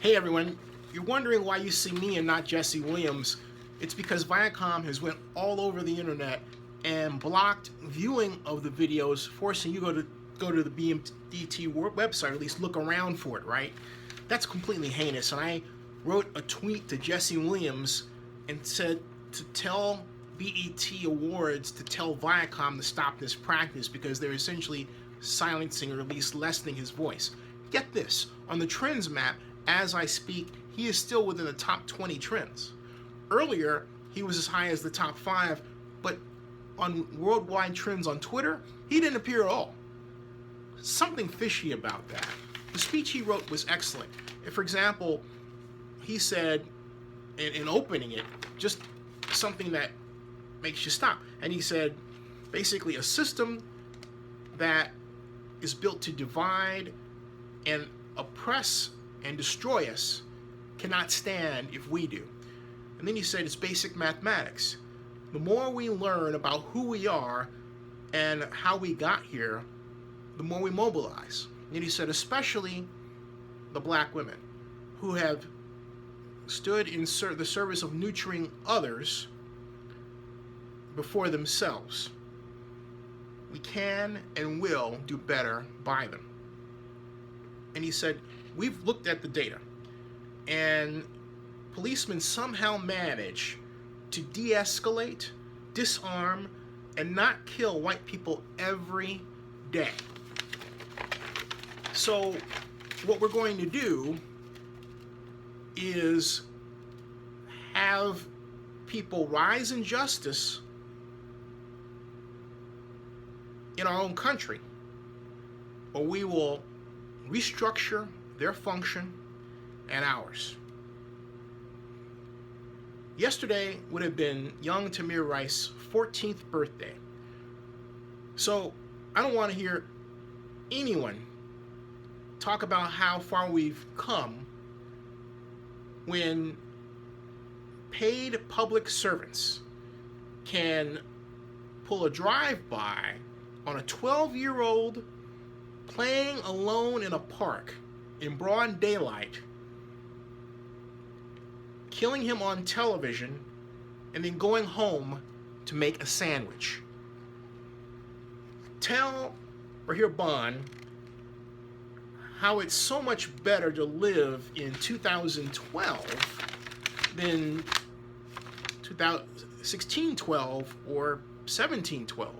Hey everyone, you're wondering why you see me and not Jesse Williams. It's because Viacom has went all over the internet and blocked viewing of the videos, forcing you to go to the BMDT website, or at least look around for it, right? That's completely heinous. And I wrote a tweet to Jesse Williams and said to tell BET Awards to tell Viacom to stop this practice because they're essentially silencing or at least lessening his voice. Get this, on the trends map, as I speak, he is still within the top 20 trends. Earlier, he was as high as the top 5, but on worldwide trends on Twitter, he didn't appear at all. Something fishy about that. The speech he wrote was excellent. For example, he said, in opening it, just something that makes you stop. And he said, basically, a system that is built to divide and oppress and destroy us cannot stand if we do. And then he said it's basic mathematics. The more we learn about who we are and how we got here, the more we mobilize. And he said especially the black women who have stood in the service of nurturing others before themselves. We can and will do better by them. And he said, we've looked at the data, and policemen somehow manage to de-escalate, disarm, and not kill white people every day. So what we're going to do is have people rise in justice in our own country, or we will restructure their function and ours. Yesterday would have been young Tamir Rice's 14th birthday. So I don't want to hear anyone talk about how far we've come when paid public servants can pull a drive-by on a 12-year-old playing alone in a park in broad daylight, killing him on television, and then going home to make a sandwich. Tell Rahir Bond how it's so much better to live in 2012 than 1612 or 1712.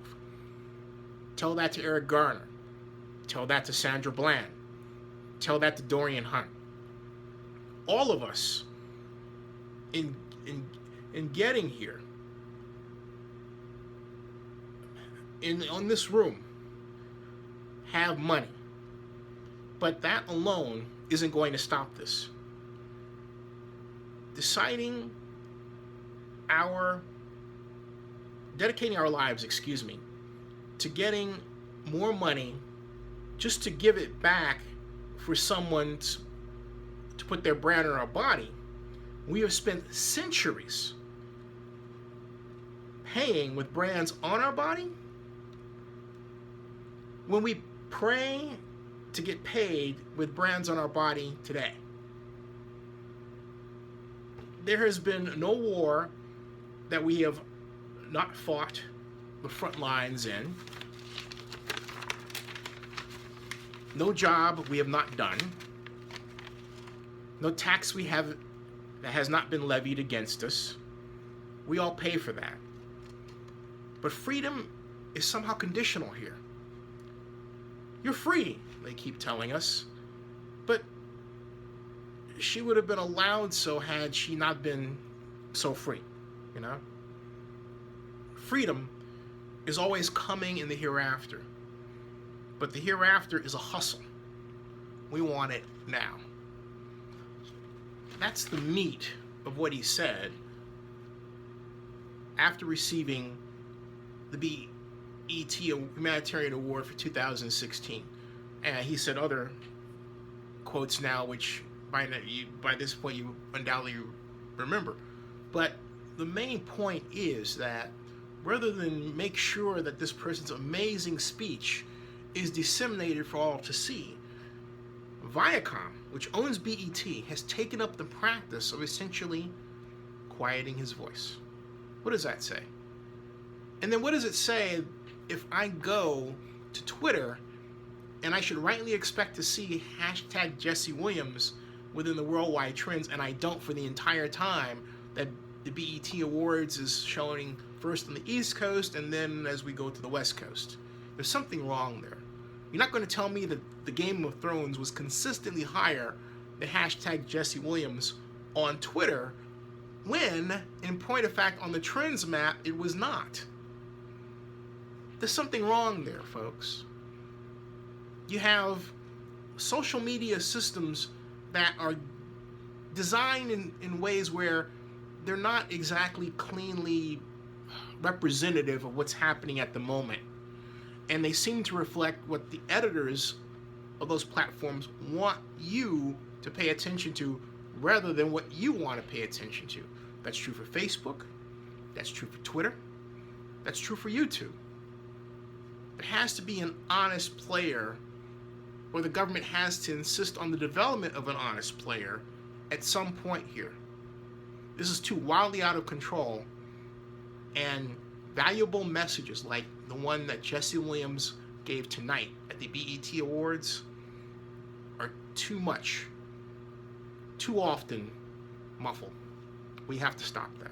Tell that to Eric Garner. Tell that to Sandra Bland. Tell that to Dorian Hunt. All of us in getting here, on this room, have money. But that alone isn't going to stop this. Dedicating our lives, to getting more money just to give it back for someone to put their brand on our body. We have spent centuries paying with brands on our body when we pray to get paid with brands on our body today. There has been no war that we have not fought the front lines in. No job we have not done. No tax that has not been levied against us. We all pay for that. But freedom is somehow conditional here. You're free, they keep telling us. But she would have been allowed so had she not been so free, Freedom is always coming in the hereafter. But the hereafter is a hustle. We want it now. That's the meat of what he said after receiving the BET Humanitarian Award for 2016. And he said other quotes now, which by this point you undoubtedly remember. But the main point is that rather than make sure that this person's amazing speech is disseminated for all to see, Viacom which owns BET, has taken up the practice of essentially quieting his voice. What does that say? And then what does it say if I go to Twitter and I should rightly expect to see hashtag Jesse Williams within the worldwide trends, and I don't for the entire time that the BET Awards is showing first on the East Coast and then as we go to the West Coast? There's something wrong there. You're not going to tell me that the Game of Thrones was consistently higher than hashtag Jesse Williams on Twitter when, in point of fact, on the trends map, it was not. There's something wrong there, folks. You have social media systems that are designed in ways where they're not exactly cleanly representative of what's happening at the moment. And they seem to reflect what the editors of those platforms want you to pay attention to rather than what you want to pay attention to. That's true for Facebook. That's true for Twitter. That's true for YouTube. There has to be an honest player, or the government has to insist on the development of an honest player at some point here. This is too wildly out of control, and valuable messages like the one that Jesse Williams gave tonight at the BET Awards are too much, too often muffled. We have to stop that.